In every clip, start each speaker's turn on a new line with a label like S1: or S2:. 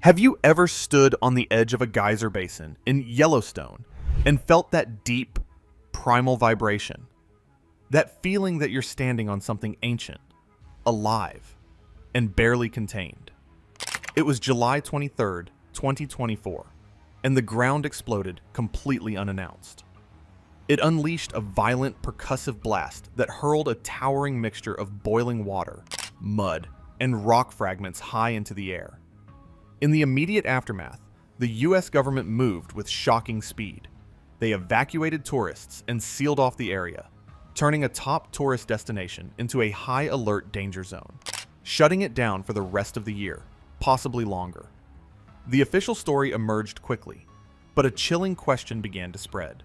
S1: Have you ever stood on the edge of a geyser basin in Yellowstone and felt that deep, primal vibration? That feeling that you're standing on something ancient, alive, and barely contained. It was July 23rd, 2024, and the ground exploded completely unannounced. It unleashed a violent percussive blast that hurled a towering mixture of boiling water, mud, and rock fragments high into the air. In the immediate aftermath, the US government moved with shocking speed. They evacuated tourists and sealed off the area, turning a top tourist destination into a high-alert danger zone, shutting it down for the rest of the year, possibly longer. The official story emerged quickly, but a chilling question began to spread.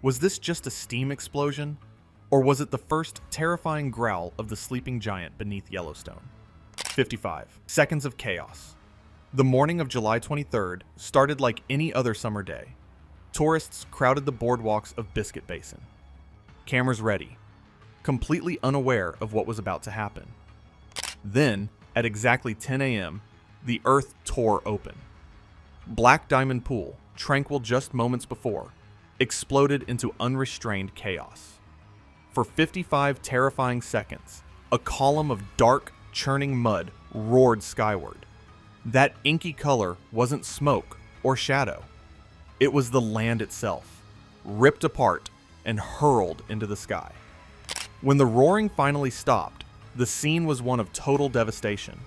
S1: Was this just a steam explosion, or was it the first terrifying growl of the sleeping giant beneath Yellowstone? 55 seconds of chaos. The morning of July 23rd started like any other summer day. Tourists crowded the boardwalks of Biscuit Basin. Cameras ready, completely unaware of what was about to happen. Then, at exactly 10 a.m., the earth tore open. Black Diamond Pool, tranquil just moments before, exploded into unrestrained chaos. For 55 terrifying seconds, a column of dark, churning mud roared skyward. That inky color wasn't smoke or shadow. It was the land itself, ripped apart and hurled into the sky. When the roaring finally stopped, the scene was one of total devastation.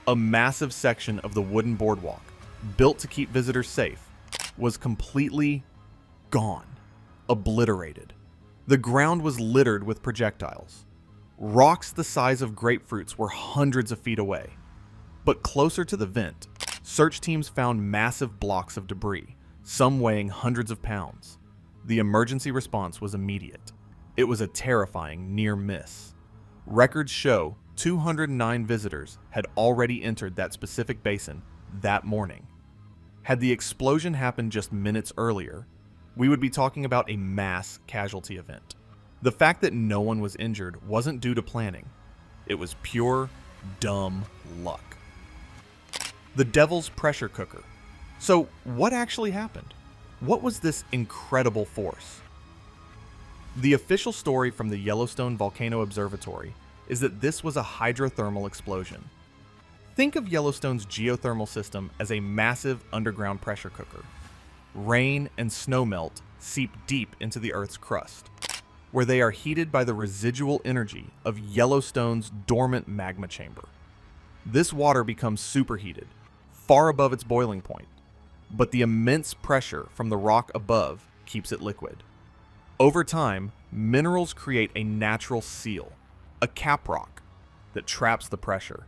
S1: A massive section of the wooden boardwalk, built to keep visitors safe, was completely gone, obliterated. The ground was littered with projectiles. Rocks the size of grapefruits were hundreds of feet away. But closer to the vent, search teams found massive blocks of debris, some weighing hundreds of pounds. The emergency response was immediate. It was a terrifying near miss. Records show 209 visitors had already entered that specific basin that morning. Had the explosion happened just minutes earlier, we would be talking about a mass casualty event. The fact that no one was injured wasn't due to planning. It was pure, dumb luck. The devil's pressure cooker. So what actually happened? What was this incredible force? The official story from the Yellowstone Volcano Observatory is that this was a hydrothermal explosion. Think of Yellowstone's geothermal system as a massive underground pressure cooker. Rain and snowmelt seep deep into the Earth's crust, where they are heated by the residual energy of Yellowstone's dormant magma chamber. This water becomes superheated, far above its boiling point, but the immense pressure from the rock above keeps it liquid. Over time, minerals create a natural seal, a cap rock, that traps the pressure.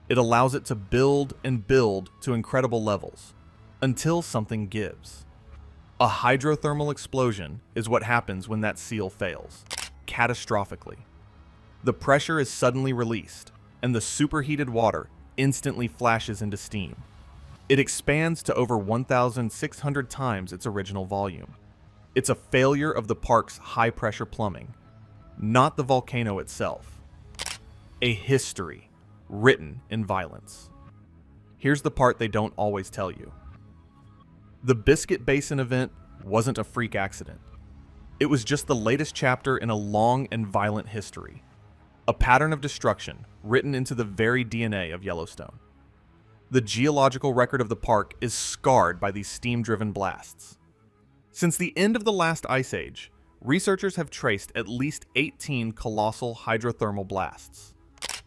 S1: It allows it to build and build to incredible levels, until something gives. A hydrothermal explosion is what happens when that seal fails, catastrophically. The pressure is suddenly released, and the superheated water instantly flashes into steam. It expands to over 1,600 times its original volume. It's a failure of the park's high-pressure plumbing, not the volcano itself. A history written in violence. Here's the part they don't always tell you. The Biscuit Basin event wasn't a freak accident. It was just the latest chapter in a long and violent history. A pattern of destruction written into the very DNA of Yellowstone. The geological record of the park is scarred by these steam-driven blasts. Since the end of the last ice age, researchers have traced at least 18 colossal hydrothermal blasts.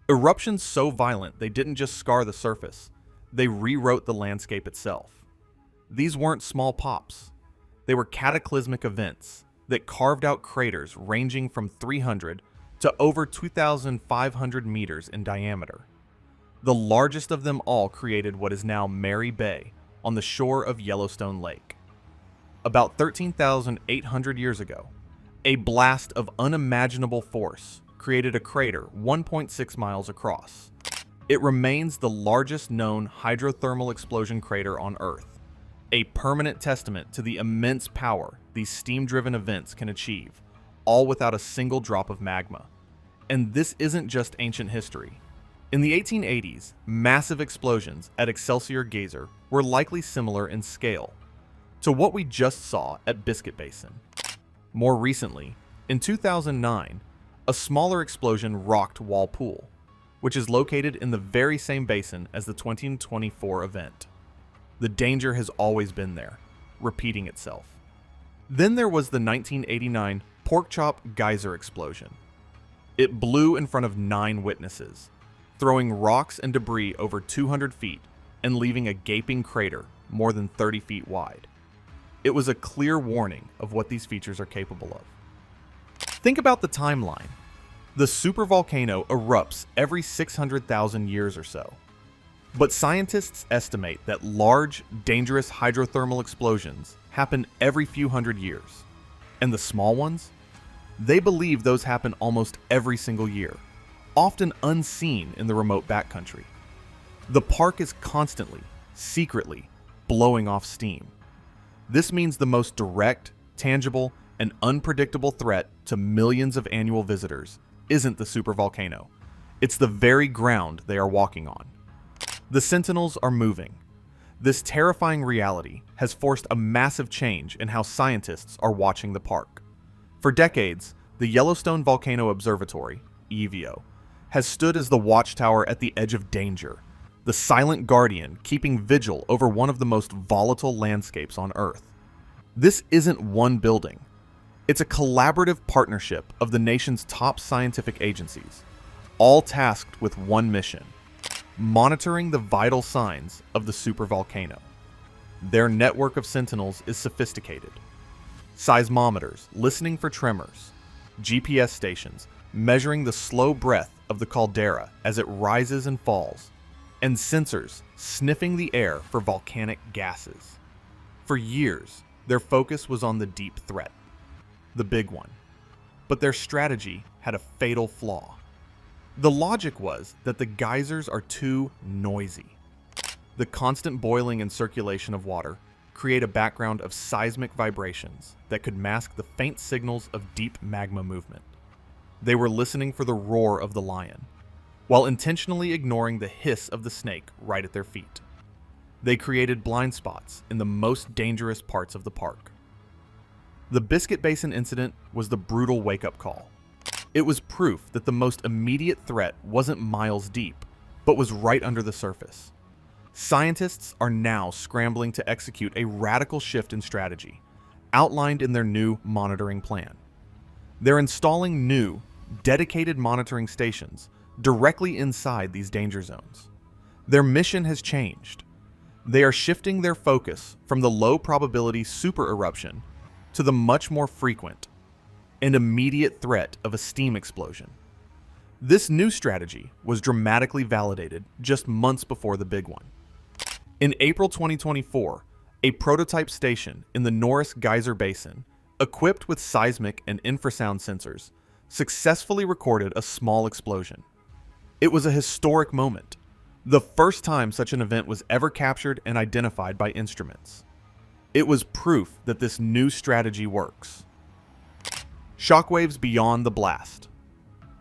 S1: Eruptions so violent they didn't just scar the surface, they rewrote the landscape itself. These weren't small pops. They were cataclysmic events that carved out craters ranging from 300 to over 2,500 meters in diameter. The largest of them all created what is now Mary Bay on the shore of Yellowstone Lake. About 13,800 years ago, a blast of unimaginable force created a crater 1.6 miles across. It remains the largest known hydrothermal explosion crater on Earth, a permanent testament to the immense power these steam-driven events can achieve, all without a single drop of magma. And this isn't just ancient history. In the 1880s, massive explosions at Excelsior Geyser were likely similar in scale to what we just saw at Biscuit Basin. More recently, in 2009, a smaller explosion rocked Walpool, which is located in the very same basin as the 2024 event. The danger has always been there, repeating itself. Then there was the 1989 Porkchop Geyser explosion. It blew in front of 9 witnesses, throwing rocks and debris over 200 feet and leaving a gaping crater more than 30 feet wide. It was a clear warning of what these features are capable of. Think about the timeline. The supervolcano erupts every 600,000 years or so. But scientists estimate that large, dangerous hydrothermal explosions happen every few hundred years. And the small ones? They believe those happen almost every single year, often unseen in the remote backcountry. The park is constantly, secretly, blowing off steam. This means the most direct, tangible, and unpredictable threat to millions of annual visitors isn't the supervolcano. It's the very ground they are walking on. The sentinels are moving. This terrifying reality has forced a massive change in how scientists are watching the park. For decades, the Yellowstone Volcano Observatory, EVO, has stood as the watchtower at the edge of danger, the silent guardian keeping vigil over one of the most volatile landscapes on Earth. This isn't one building. It's a collaborative partnership of the nation's top scientific agencies, all tasked with one mission: monitoring the vital signs of the supervolcano. Their network of sentinels is sophisticated. Seismometers listening for tremors, GPS stations measuring the slow breath of the caldera as it rises and falls, and sensors sniffing the air for volcanic gases. For years, their focus was on the deep threat, the big one. But their strategy had a fatal flaw. The logic was that the geysers are too noisy. The constant boiling and circulation of water create a background of seismic vibrations that could mask the faint signals of deep magma movement. They were listening for the roar of the lion, while intentionally ignoring the hiss of the snake right at their feet. They created blind spots in the most dangerous parts of the park. The Biscuit Basin incident was the brutal wake-up call. It was proof that the most immediate threat wasn't miles deep, but was right under the surface. Scientists are now scrambling to execute a radical shift in strategy, outlined in their new monitoring plan. They're installing new, dedicated monitoring stations directly inside these danger zones. Their mission has changed. They are shifting their focus from the low-probability super-eruption to the much more frequent and immediate threat of a steam explosion. This new strategy was dramatically validated just months before the big one. In April 2024, a prototype station in the Norris Geyser Basin, equipped with seismic and infrasound sensors, successfully recorded a small explosion. It was a historic moment, the first time such an event was ever captured and identified by instruments. It was proof that this new strategy works. Shockwaves beyond the blast.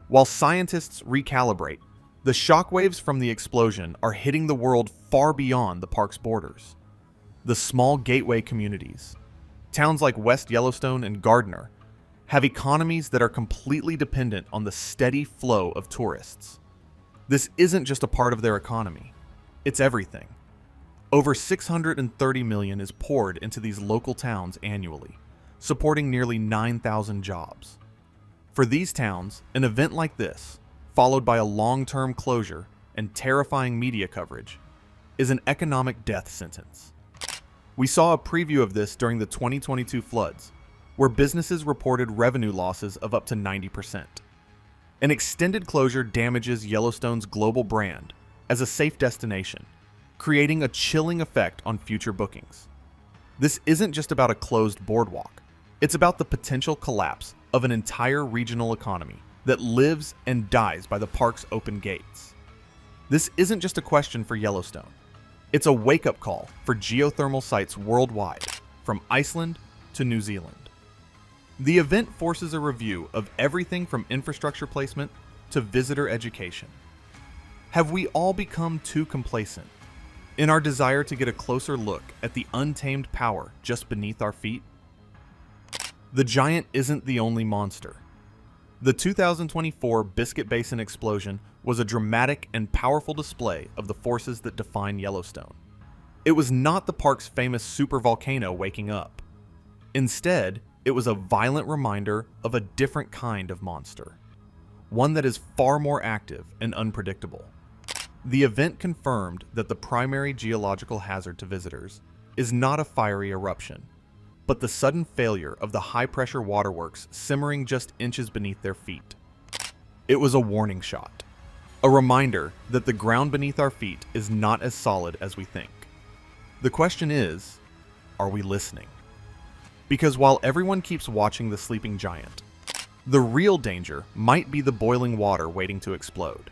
S1: While scientists recalibrate, the shockwaves from the explosion are hitting the world far beyond the park's borders. The small gateway communities, towns like West Yellowstone and Gardner, have economies that are completely dependent on the steady flow of tourists. This isn't just a part of their economy, it's everything. Over $630 million is poured into these local towns annually, supporting nearly 9,000 jobs. For these towns, an event like this, followed by a long-term closure and terrifying media coverage, is an economic death sentence. We saw a preview of this during the 2022 floods, where businesses reported revenue losses of up to 90%. An extended closure damages Yellowstone's global brand as a safe destination, creating a chilling effect on future bookings. This isn't just about a closed boardwalk. It's about the potential collapse of an entire regional economy that lives and dies by the park's open gates. This isn't just a question for Yellowstone. It's a wake-up call for geothermal sites worldwide, from Iceland to New Zealand. The event forces a review of everything from infrastructure placement to visitor education. Have we all become too complacent in our desire to get a closer look at the untamed power just beneath our feet? The giant isn't the only monster. The 2024 Biscuit Basin explosion was a dramatic and powerful display of the forces that define Yellowstone. It was not the park's famous supervolcano waking up. Instead, it was a violent reminder of a different kind of monster, one that is far more active and unpredictable. The event confirmed that the primary geological hazard to visitors is not a fiery eruption, but the sudden failure of the high-pressure waterworks simmering just inches beneath their feet. It was a warning shot, a reminder that the ground beneath our feet is not as solid as we think. The question is, are we listening? Because while everyone keeps watching the sleeping giant, the real danger might be the boiling water waiting to explode.